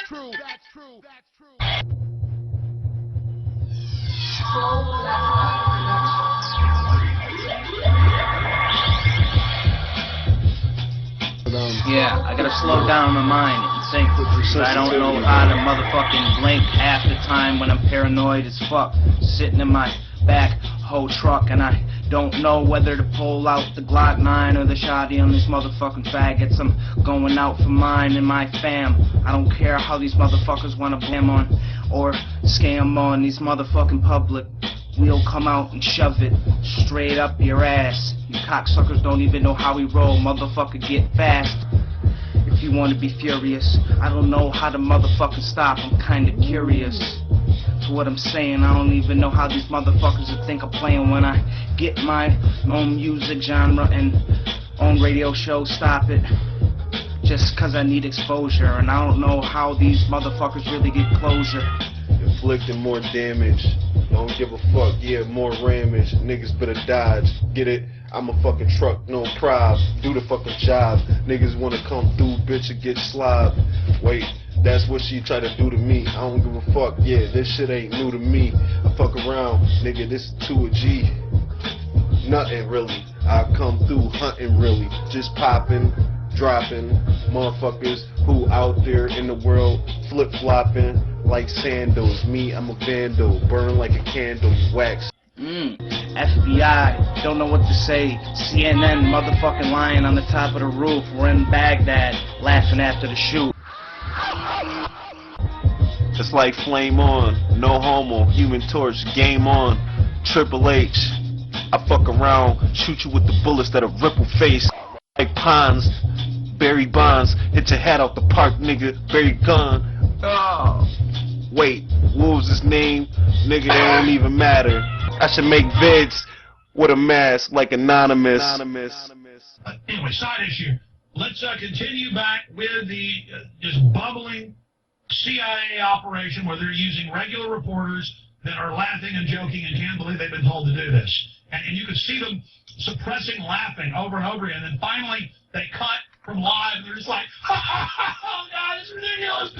true. That's true. That's true. Yeah, I gotta slow down my mind and think, but I don't know how to motherfucking blink half the time when I'm paranoid as fuck, sitting in my back whole truck, and I don't know whether to pull out the Glock 9 or the shotty on these motherfucking faggots. I'm going out for mine and my fam. I don't care how these motherfuckers wanna blame on or scam on these motherfucking public. We'll come out and shove it straight up your ass. You cocksuckers don't even know how we roll. Motherfucker, get fast if you want to be furious. I don't know how to motherfucking stop. I'm kinda curious to what I'm saying. I don't even know how these motherfuckers would think I'm playing when I get my own music genre and own radio show. Stop it. Just cause I need exposure, and I don't know how these motherfuckers really get closure. Inflicting more damage. Don't give a fuck, yeah, more ramage. Niggas better dodge, get it? I'm a fucking truck, no pride. Do the fucking job. Niggas wanna come through, bitch, and get slobbed. Wait, that's what she tried to do to me. I don't give a fuck, yeah, this shit ain't new to me. I fuck around, nigga, this is to a G. Nothing really, I come through hunting really. Just popping, dropping, motherfuckers who out there in the world flip-flopping like sandals. Me, I'm a vandal, burn like a candle, wax. FBI, don't know what to say. CNN, motherfucking lying on the top of the roof. We're in Baghdad, laughing after the shoot. It's like flame on, no homo, Human Torch, game on. Triple H, I fuck around, shoot you with the bullets that'll ripple face. Like ponds, Barry Bonds, hit your head out the park, nigga, Barry Gunn. Oh. Wait, what was his name? Nigga, they don't even matter. I should make vids with a mask like Anonymous. Anyway, side issue. Let's continue back with the just bubbling CIA operation where they're using regular reporters that are laughing and joking and can't believe they've been told to do this. And you can see them suppressing laughing over and over again. And then finally, they cut from live and they're just like, oh God, it's ridiculous.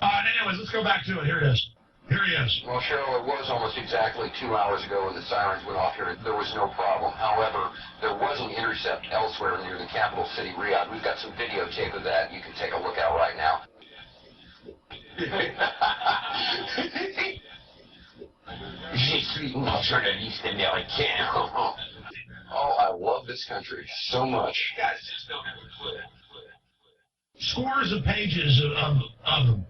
Anyways, let's go back to it. Here it is. Here he is. Well, Cheryl, it was almost exactly 2 hours ago when the sirens went off here. There was no problem. However, there was an intercept elsewhere near the capital city, Riyadh. We've got some videotape of that you can take a look at right now. Je suis un journaliste américain. Oh, I love this country so much. You guys just don't have a clue. Scores of pages of them.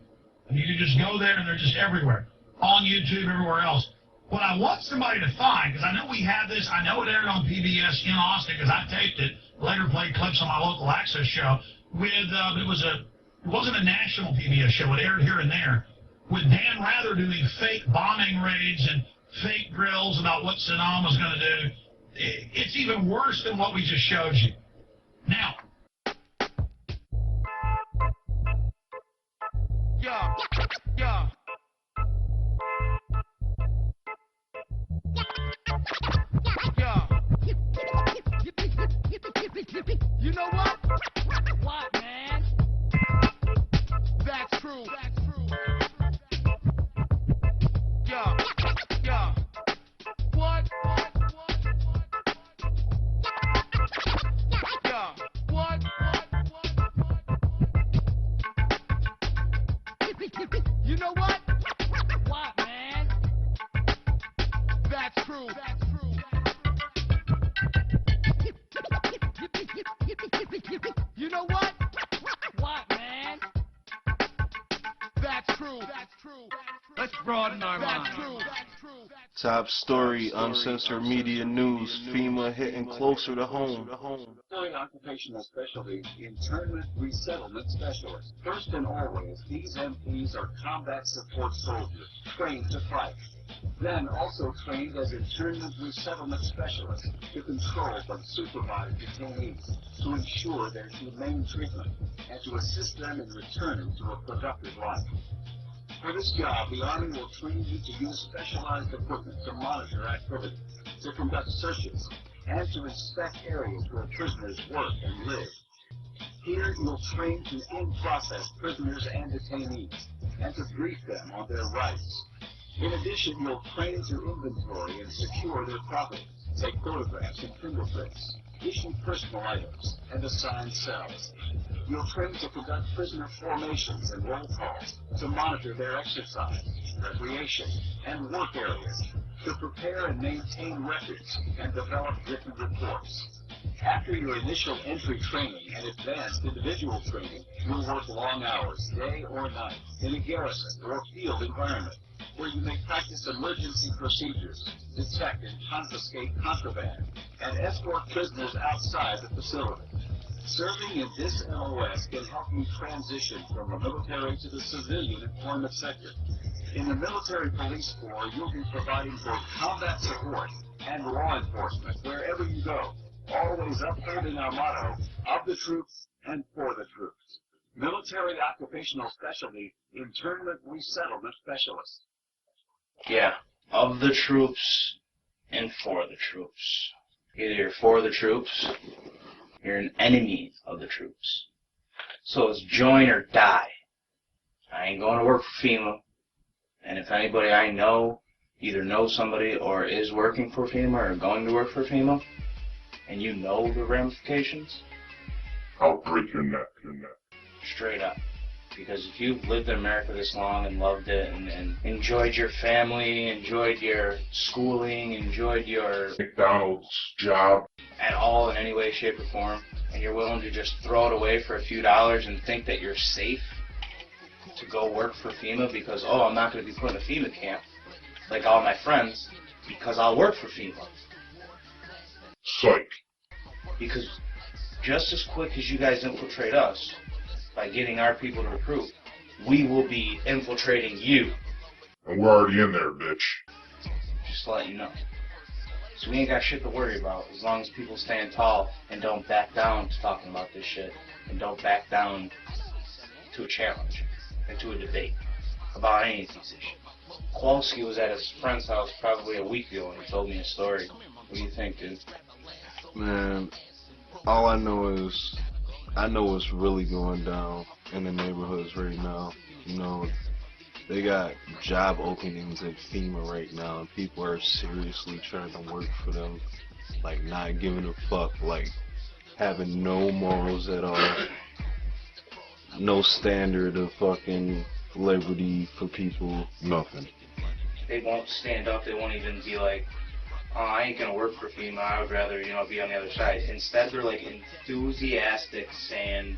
You can just go there and they're just everywhere. On YouTube, everywhere else. What I want somebody to find, because I know we had this, I know it aired on PBS in Austin because I taped it, later played clips on my local access show, with, it wasn't a national PBS show, it aired here and there, with Dan Rather doing fake bombing raids and fake drills about what Saddam was going to do. It's even worse than what we just showed you. Now, Yeah, yeah. Yeah. You know what? What, man? That's true. That's true. Yeah. Yeah. What? Yeah. What? You know what? What, man? That's true. That's true. You know what? What, man? That's true. That's true. Let's broaden our minds. That's true. That's true. Top story, Uncensored Media News, FEMA hitting closer to home. Occupational specialty, internment resettlement specialists. First and always, these MPs are combat support soldiers, trained to fight. Then also trained as internment resettlement specialists to control and supervise detainees, to ensure their humane treatment, and to assist them in returning to a productive life. For this job, the Army will train you to use specialized equipment to monitor activity, to conduct searches, and to inspect areas where prisoners work and live. Here, you'll train to in-process prisoners and detainees, and to brief them on their rights. In addition, you'll train to inventory and secure their property, take photographs and fingerprints, issue personal items, and assign cells. You'll train to conduct prisoner formations and roll calls, to monitor their exercise, recreation, and work areas, to prepare and maintain records, and develop written reports. After your initial entry training and advanced individual training, you'll work long hours, day or night, in a garrison or field environment, where you may practice emergency procedures, detect and confiscate contraband, and escort prisoners outside the facility. Serving in this LOS can help you transition from the military to the civilian employment sector. In the military police corps, you'll be providing both combat support and law enforcement wherever you go, always upholding our motto, of the troops and for the troops. Military Occupational Specialty, Internment Resettlement Specialist. Yeah, of the troops and for the troops. Either you're for the troops, you're an enemy of the troops. So it's join or die. I ain't going to work for FEMA. And if anybody I know either knows somebody or is working for FEMA or going to work for FEMA, and you know the ramifications, I'll break your neck. straight up. Because if you've lived in America this long and loved it and enjoyed your family, enjoyed your schooling, enjoyed your McDonald's job, at all in any way, shape, or form, and you're willing to just throw it away for a few dollars and think that you're safe to go work for FEMA because, oh, I'm not going to be put in a FEMA camp like all my friends because I'll work for FEMA. psych. Because just as quick as you guys infiltrate us by getting our people to recruit, we will be infiltrating you. And we're already in there, bitch. Just to let you know. So we ain't got shit to worry about as long as people stand tall and don't back down to talking about this shit and don't back down to a challenge and to a debate about any of these issues. Kowalski was at his friend's house probably a week ago and he told me a story. What do you think, dude? Man, all I know is I know what's really going down in the neighborhoods right now. You know, they got job openings at FEMA right now, and people are seriously trying to work for them, like not giving a fuck, like having no morals at all, no standard of fucking liberty for people, nothing. They won't stand up, they won't even be like, oh, I ain't gonna work for FEMA, I would rather, be on the other side. Instead, they're like enthusiastic saying,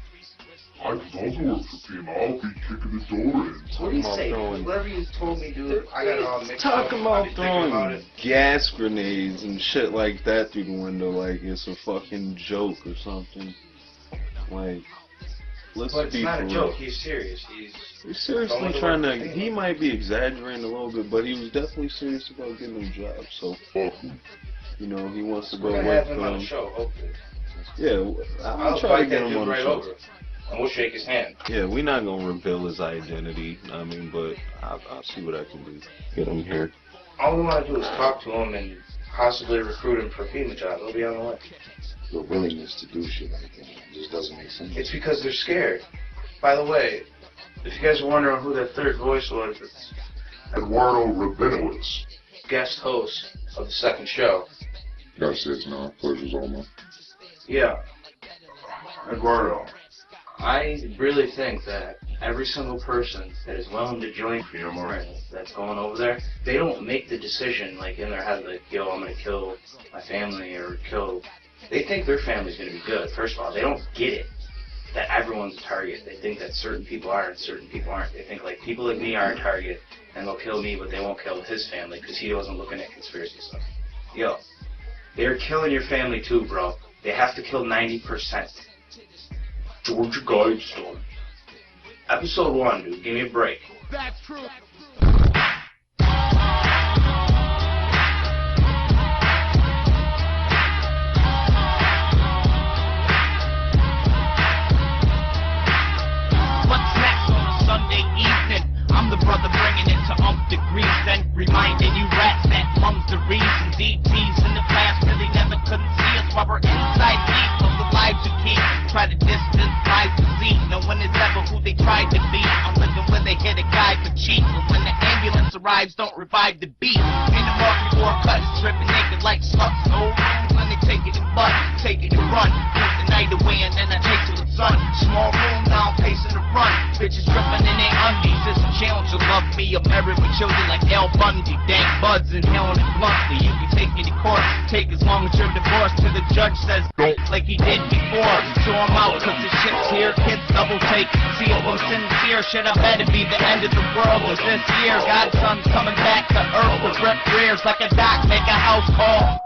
I can also work for FEMA, I'll be kicking the door in. what do you say? Whatever you told me, dude, I got it all mixed up. Talking about I've been thinking about throwing it. gas grenades and shit like that through the window like it's a fucking joke or something. Like, let's But it's be not for a real. joke, he's serious. He's seriously going to trying work to, for FEMA. he might be exaggerating a little bit, but he was definitely serious about getting a job, so fuck him. He wants to go We're gonna work have him for on him. the show, hopefully. Yeah, I'll try to fight get that him dude on the right show. over, and we'll shake his hand. Yeah, we're not gonna reveal his identity, but I'll see what I can do. Get him here. All we want to do is talk to him and possibly recruit him for a FEMA job. He'll be on the way. The willingness to do shit like that just doesn't make sense. It's because they're scared. By the way, if you guys are wondering who that third voice was, it's Eduardo Rabinowitz. guest host of the second show. That's it now. Pleasure's all mine. Yeah, Eduardo. I really think that every single person that is willing to join FEMA that's going over there, they don't make the decision like in their head like, yo, I'm going to kill my family or kill. They think their family's going to be good. First of all, they don't get it that everyone's a target. They think that certain people are and certain people aren't. They think like people like me are a target and they'll kill me, but they won't kill his family because he wasn't looking at conspiracy stuff. Yo, they're killing your family too, bro. They have to kill 90%. Georgia Guidestone. Episode 1, dude. Give me a break. That's true. What's next on a Sunday evening? I'm the brother bringing it to degrees and reminding you rats that mum's the reason. DTs in the past really never couldn't see us while we're inside deep of the lives we keep. Try to distance lives to see. No one is ever who they tried to be. I'm living where they hit a guide arrives, don't revive the beat. In the market for cuts, stripping naked like sluts. No room when they take it in butt, take it and run. Take the night away and then I take to the sun. Small room now, pacing the run. Bitches dripping in their undies. It's a challenge to love me. I'm married with children like Al Bundy. Dank buds inhaling it bluntly. You can take me to court, take as long as you're divorced. Till the judge says don't, like he did before. So I'm out cause the ship's here. Kids double take. See if I'm sincere. Shit, I better be the end of the world was this year. Godson's coming back to earth with ripped rears like a doc, make a house call.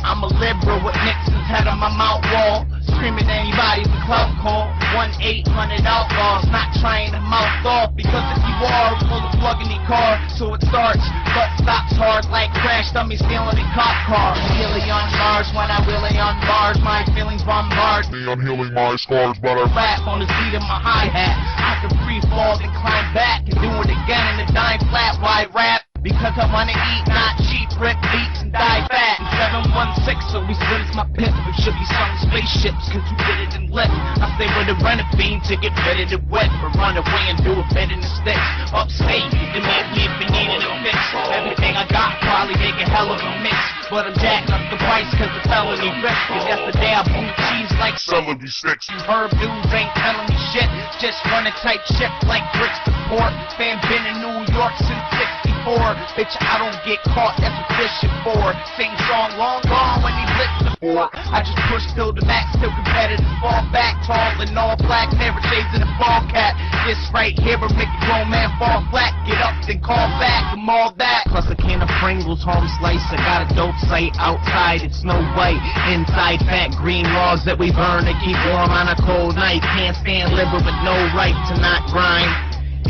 I'm a liberal with Nixon's head on my mouth wall. Screaming at anybody with clout call. 1-800 outlaws, not trying to mouth off. Because if you are, pull the plug in the car. So it starts, but stops hard like crash dummies stealing a cop car. Really on Mars when I really on Mars. My feelings bombard me, I'm healing my scars. But I rap on the seat of my hi-hat. I can free fall and climb back and do it again in a dime flat. Why rap? Because I wanna eat, not cheap, rip beats and die fat. 716, so we split as my pimp. We should be selling spaceships, cause you did it in lit. I stay with a rental fiend to get ready to wet. Or run away and do a bed in the sticks. Upstate, you meet me if you needed a fix. Everything I got probably make a hell of a mix. But I'm jacking up the price cause the felony risk. And yesterday I blew cheese like celery sticks. You herb dudes ain't telling me shit. Just run a tight ship like bricks to port. Fan been in New York since 64. Bitch, I don't get caught, that's what fishing for. Sing song long gone when he blitz the fort. I just push till the max, still competitive. Fall back, tall and all black, never shades in a ball cap. This right here will make a grown man fall flat. Get up, then call back, I'm all that. Plus a can of Pringles, home slice. I got a dope site outside, it's Snow White. Inside fat green logs that we burn to keep warm on a cold night. Can't stand liver with no right to not grind.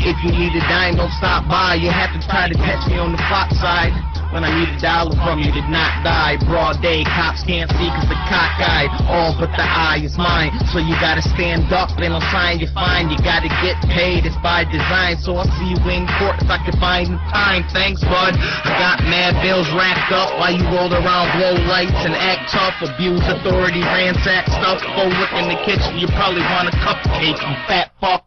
If you need a dime, don't stop by. You have to try to catch me on the flop side. When I need $1 from you, did not die. Broad day, cops can't see cause the cockeyed. All but the eye is mine. So you gotta stand up and I'll sign you fine. You gotta get paid, it's by design. So I'll see you in court if I can find the time. Thanks, bud. I got mad bills racked up while you roll around, blow lights and act tough. Abuse authority, ransack stuff. Go look in the kitchen, you probably want a cupcake, you fat fuck.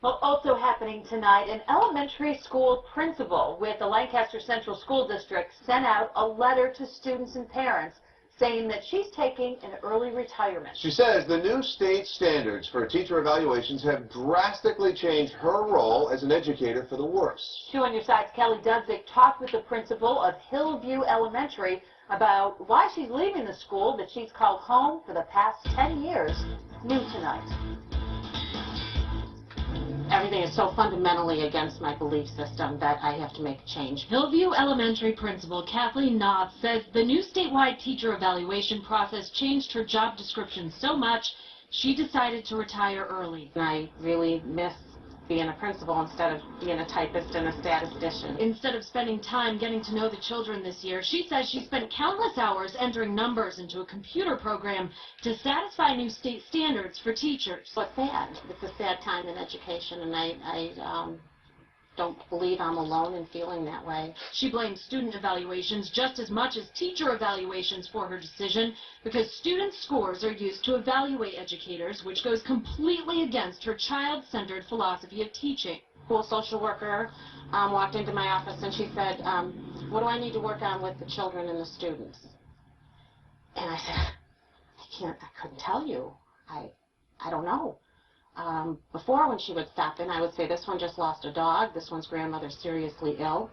Well, also happening tonight, an elementary school principal with the Lancaster Central School District sent out a letter to students and parents saying that she's taking an early retirement. She says the new state standards for teacher evaluations have drastically changed her role as an educator for the worse. 2 on Your Side's Kelly Dudzik talked with the principal of Hillview Elementary about why she's leaving the school that she's called home for the past 10 years. New tonight. Everything is so fundamentally against my belief system that I have to make a change. Hillview Elementary Principal Kathleen Knopf says the new statewide teacher evaluation process changed her job description so much she decided to retire early. I really miss being a principal instead of being a typist and a statistician. Instead of spending time getting to know the children this year, she says she spent countless hours entering numbers into a computer program to satisfy new state standards for teachers. It's sad. It's a sad time in education, and I don't believe I'm alone in feeling that way. She blames student evaluations just as much as teacher evaluations for her decision because students' scores are used to evaluate educators, which goes completely against her child-centered philosophy of teaching. School social worker walked into my office and she said, what do I need to work on with the children and the students? And I said, I couldn't tell you. I don't know. Before, when she would stop in, I would say, this one just lost a dog, this one's grandmother seriously ill,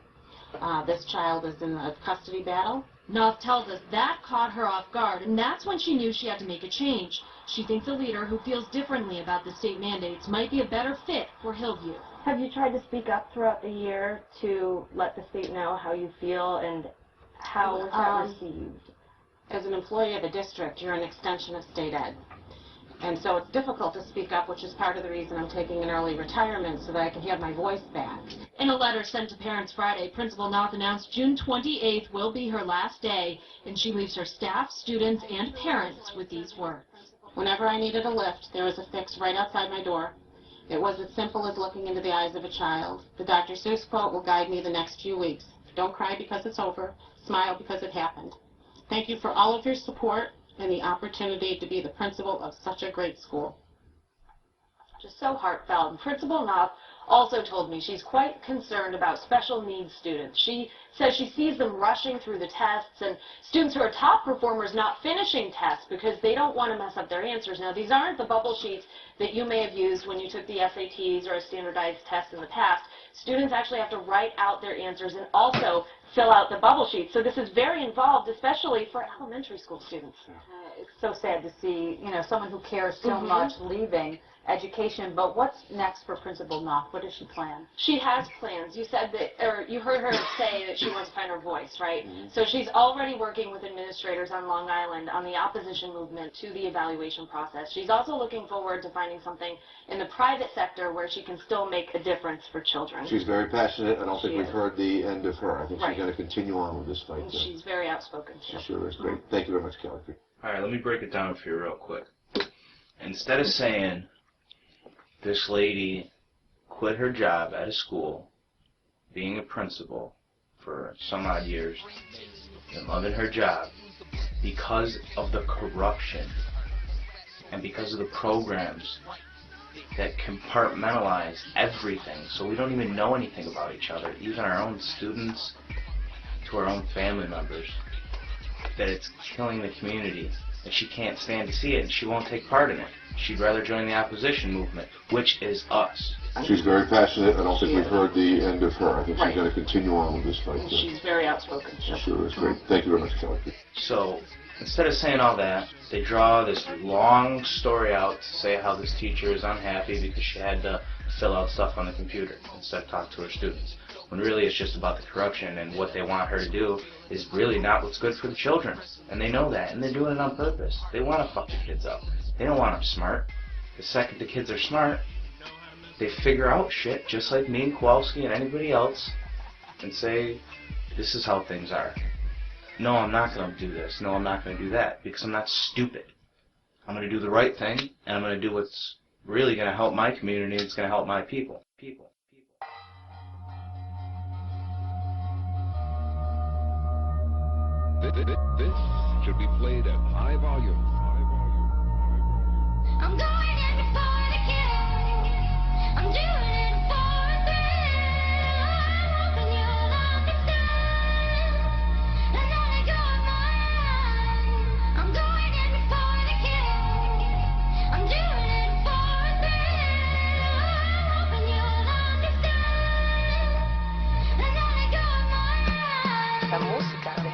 this child is in a custody battle. Knopf tells us that caught her off guard, and that's when she knew she had to make a change. She thinks a leader who feels differently about the state mandates might be a better fit for Hillview. Have you tried to speak up throughout the year to let the state know how you feel, and how was that received? As an employee of the district, you're an extension of state ed. And so it's difficult to speak up, which is part of the reason I'm taking an early retirement, so that I can have my voice back. In a letter sent to parents Friday, Principal Knopf announced June 28th will be her last day, and she leaves her staff, students, and parents with these words. Whenever I needed a lift, there was a fix right outside my door. It was as simple as looking into the eyes of a child. The Dr. Seuss quote will guide me the next few weeks. Don't cry because it's over. Smile because it happened. Thank you for all of your support and the opportunity to be the principal of such a great school. Just so heartfelt. And Principal Knopf also told me she's quite concerned about special needs students. She says she sees them rushing through the tests and students who are top performers not finishing tests because they don't want to mess up their answers. Now, these aren't the bubble sheets that you may have used when you took the SATs or a standardized test in the past. Students actually have to write out their answers and also fill out the bubble sheets. So this is very involved, especially for elementary school students. It's so sad to see, you know, someone who cares so much leaving education. But what's next for Principal Knopf? What does she plan? She has plans. You said that, or you heard her say that she wants to find her voice, right? So she's already working with administrators on Long Island on the opposition movement to the evaluation process. She's also looking forward to finding something in the private sector where she can still make a difference for children. She's very passionate. I don't think we've heard the end of her. I think she's going to continue on with this fight. And she's very outspoken, too. She sure is great. Thank you very much, Kelly. All right, let me break it down for you real quick. Instead of saying this lady quit her job at a school, being a principal for some odd years, and loving her job because of the corruption and because of the programs that compartmentalize everything, so we don't even know anything about each other, even our own students to our own family members, that it's killing the community, and she can't stand to see it, and she won't take part in it. She'd rather join the opposition movement, which is us. She's very passionate. I don't think we've heard the end of her. I think she's going to continue on with this fight. And she's very outspoken. She sure is great. Thank you very much, Kelly. So, instead of saying all that, they draw this long story out to say how this teacher is unhappy because she had to fill out stuff on the computer instead of talk to her students. When really it's just about the corruption, and what they want her to do is really not what's good for the children. And they know that, and they're doing it on purpose. They want to fuck the kids up. They don't want them smart. The second the kids are smart, they figure out shit just like me and Kowalski and anybody else and say, this is how things are. No, I'm not going to do this. No, I'm not going to do that, because I'm not stupid. I'm going to do the right thing, and I'm going to do what's really going to help my community, and it's going to help my people. This should be played at high volume. I'm going in before the king. I'm doing it for a thrill. Hoping you'll understand. And then I go mine. I'm going in before the king. I'm doing it for a thrill. Hoping you'll understand. And then I go mine. La música de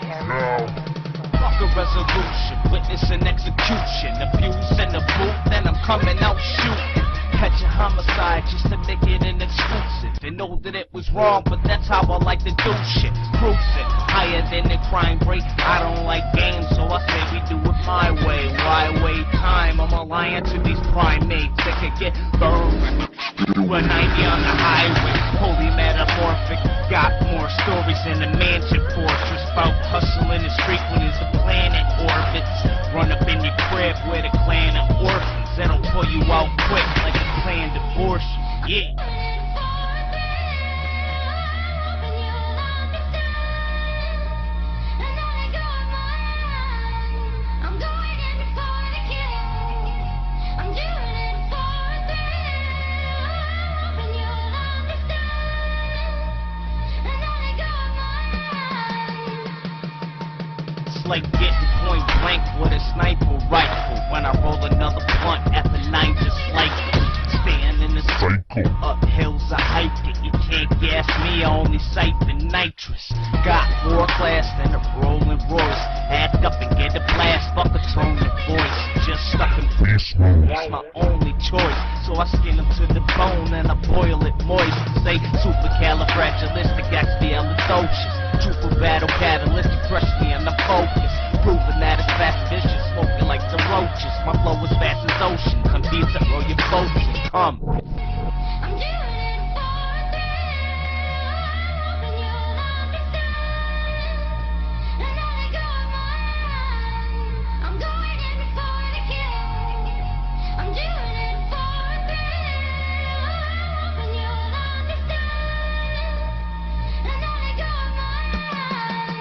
Fuck a resolution, witness an execution, abuse in the booth, then I'm coming out shooting. Catch a homicide just to make it an exclusive, and know that it was wrong, but that's how I like to do shit. Cruising, higher than the crime rate. I don't like games, so I say we do it my way. Why waste time? I'm a lion to these primates that could get burned. 190 on the highway, holy metamorphic. Got more stories in the mansion fortress about hustling the street when it's the planet orbits. Run up in your crib with a clan of orphans that'll pull you out quick like a planned abortion. Yeah. Like getting point blank with a sniper rifle when I roll another blunt at the 9 just like it. Stand in the circle, up hills I hike it. You can't gas me, I only sight the nitrous. Got more class than a Rolling Royce. Act up and get a blast, fuck a tone of voice. Just stuck in beast mode, that's my only choice. So I skin them to the bone and I boil it moist. Say supercalifragilisticexpialidocious. Truthful battle catalyst, crush me and I'm focused. Proving that it's fast vicious, smoking like the roaches. My flow is fast as ocean, come deep to roll your boats and come.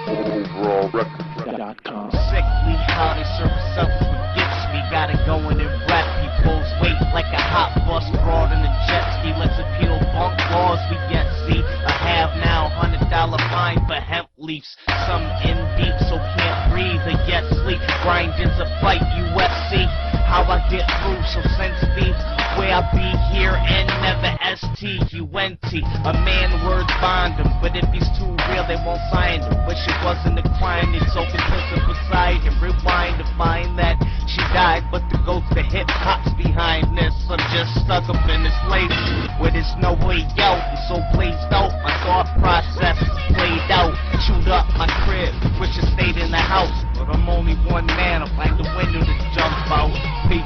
Overall record.com. service selfies with gifts. We got it going in rep. He pulls weight like a hot bus broad in a jet ski. Let's appeal bunk laws we yet see. A have now $100 fine for hemp leaves. Some in deep so can't breathe or yet sleep. Grinding's a fight, UFC. How I get through so sensitive. Where I be here and never STUNT. A man words bond him, but if he's too real they won't find him. Wish it wasn't a crime, it's so complicit beside him. Rewind to find that she died, but the ghost of hip hop's behind this. I'm just stuck up in this place where there's no way out. I'm so blazed out, my thought process played out. Shoot up my crib, wish I stayed in the house, but I'm only one man. I'll find the window to jump out. Peace.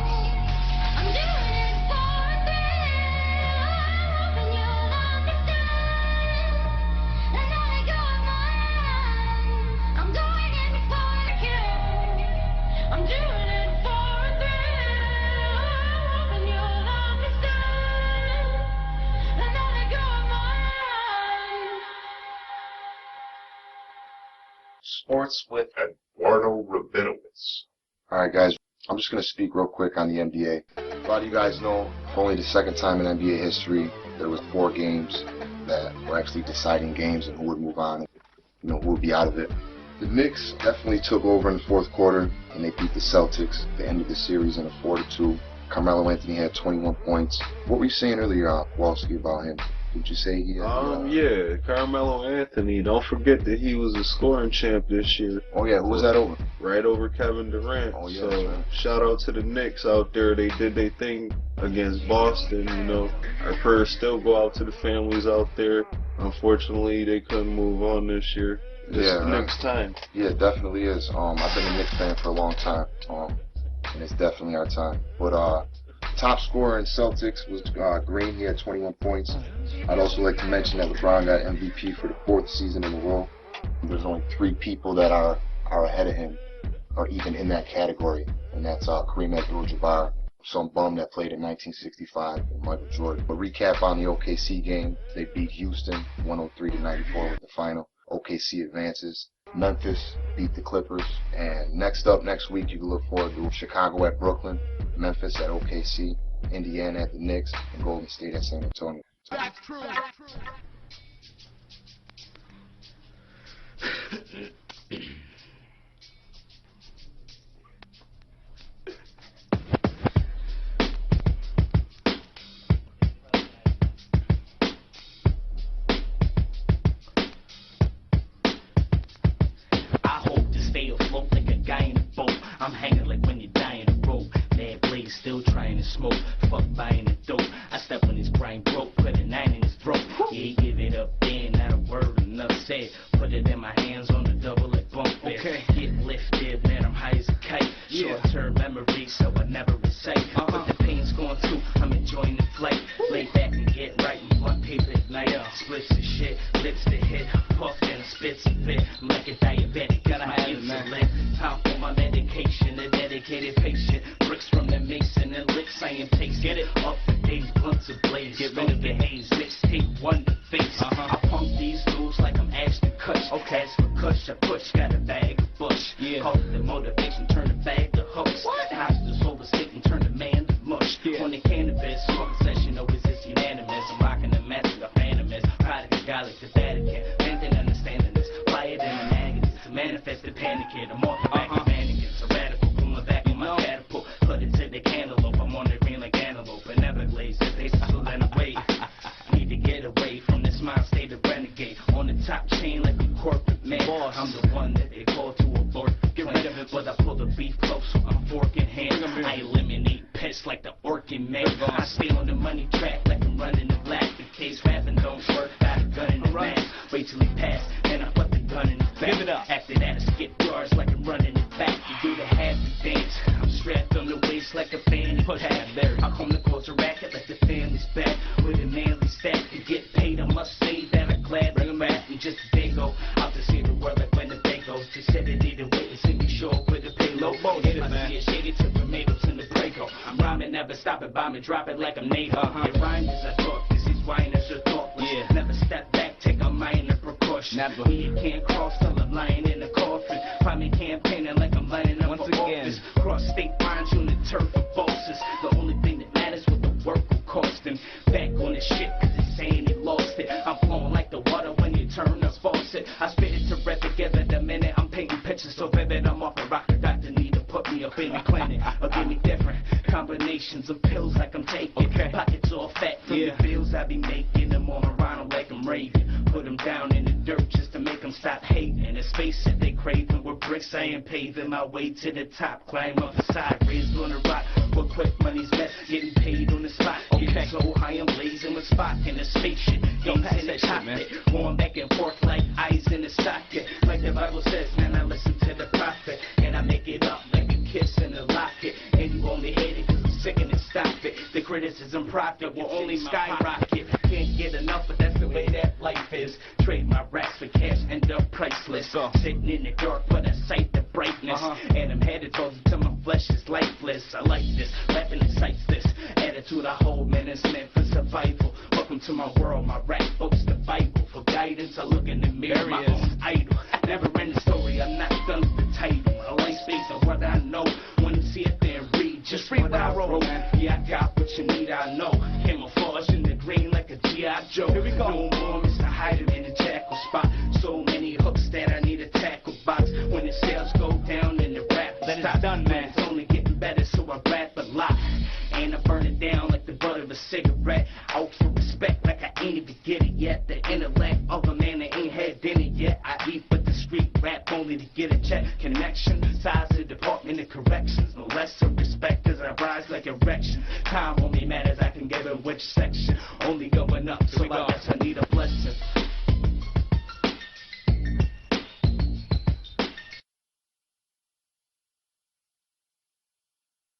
Sports with Eduardo Rabinowitz. Alright guys, I'm just going to speak real quick on the NBA. A lot of you guys know, for only the second time in NBA history, there was 4 games that were actually deciding games and who would move on, and who would be out of it. The Knicks definitely took over in the fourth quarter, and they beat the Celtics at the end of the series in a 4-2. Carmelo Anthony had 21 points. What were you saying earlier, Kowalski, about him? Did you say he had... Yeah, Carmelo Anthony. Don't forget that he was a scoring champ this year. Oh, yeah. Who was that over? Right over Kevin Durant. Oh, yeah. So, shout out to the Knicks out there. They did their thing against Boston, Our prayers still go out to the families out there. Unfortunately, they couldn't move on this year. Next time. Yeah, it definitely is. I've been a Knicks fan for a long time. And it's definitely our time. But, top scorer in Celtics was Green. He had 21 points. I'd also like to mention that LeBron got MVP for the 4th season in a row. There's only 3 people that are ahead of him, or even in that category, and that's Kareem Abdul-Jabbar, some bum that played in 1965, and Michael Jordan. But recap on the OKC game: they beat Houston 103-94 with the final. OKC advances. Memphis beat the Clippers, and next week you can look forward to Chicago at Brooklyn, Memphis at OKC, Indiana at the Knicks, and Golden State at San Antonio. That's true. I'm hanging like when you die in a rope. Mad Blaze still trying to smoke. Fuck buying the dope. I step on his grind broke. Put a 9 in his throat. Yeah, he give it up then. Not a word enough said. Put it in my hands on the double like bump bed. Okay. Get lifted, man. I'm high as a kite. Short-term memory, so I never recite. But the pain's going through. I'm enjoying the flight. Lay back and get right. And blunt paper at night. Splits the shit. Lips to hit. Puff and spits a bit. I'm like a diabetic. Got my insulin. Time for my medication, a dedicated patient. Bricks from the mason and licks I am taste. Get it up the days, blunts ablaze. Get rid of the haze, mixtape one to face. I pump these dudes like I'm Ashton Kutch. Okay, as for Kush, I push, got a bag of bush. Call it the motivation, turn the bag to hooks. Hostage sober state and turn the man to mush. On the cannabis, smoking session, always is unanimous. I'm rocking the message of animus. Pride of the guy like the Vatican. Man, they understanding this. Fly it in an agonist. Manifest the panic kid. I'm off the back of mannequins. A radical, pull my back on my catapult. Put it to the cantaloupe. I'm on the green like antelope. And Everglades, if they still in a wave. Need to get away from this mind state of renegade. On the top chain like a corporate man. I'm the one that they call to abort. Get rid of it, but I pull the beef close, so I'm fork in hand. I eliminate pests like the orchid man. I stay on the money track like I'm running the black. In case rapping don't work, got a gun in the mask. Wait till he pass, then I put the gun in his back. Give it up. After that, I skip yards like I'm running it back. You do the happy dance. I'm strapped on the waist like a fanny pack. I come to close a racket like the family's back. With a manly stack to get paid, I must say that I gladly rap. And just a bingo, out to see the world like when the day goes. Just said it either way, and see me show up with a payload. I see it shaded to tomatoes in the Prego. I'm rhyming, never stopping, bombing, drop it like I'm NATO. Your rhyme is a thought, this is wine as a thoughtless. Never step back, take a minor precaution. Never. You can't cross till I'm lying in the coffin. Find me campaigning like I'm lining up for office. in the clinic, or give me different combinations of pills like I'm taking. Pockets all fat from the bills I be making. Them on around like I'm raving. Put them down in the dirt just to make them stop hating. And the space that they craving with bricks I ain't paving my way to the top. Climb up the side, raised on the rock. But quick money's best, getting paid on the spot. Getting so high I'm blazing with Spock in the spaceship. Games in the cockpit, going back and forth like eyes in the socket. Like the Bible says, man, I listen to the prophet. And I make it up like a kiss in a locket. And you only hate it cause I'm sick and stop it. The criticism profit will only skyrocket. Can't get enough, but that's the way that life is. Trade my racks for cash, end up priceless. Sitting in the dark for the sight, the brightness. And I'm headed towards it till my flesh is lifeless. I like this, rapping incites this. Attitude I hold, man, it's meant for survival. Welcome to my world, my rap book's the Bible. For guidance, I look in the mirror, my own idol. Never end the story, I'm not done with the title. I like space of what I know. When you see it there, read just read what I wrote. Yeah, I got what you need, I know. Camouflage in the green like a G.I. Joe. Here we go. No more Mr. Hiding in the jackal spot. So many hooks that I need a tackle box. When the sales go down and the rap then it's done, man. It's only getting better, so I rap a lot. And I burn it down like the butt of a cigarette. Out for respect like I ain't even get it yet. The intellect of a man that ain't had dinner yet. I eat with the street rap only to get a check. Connection, size of Department of Corrections. No less of respect as I rise like erection. Time only matters, I can get in which section. Only going up, so I guess I need a blessing.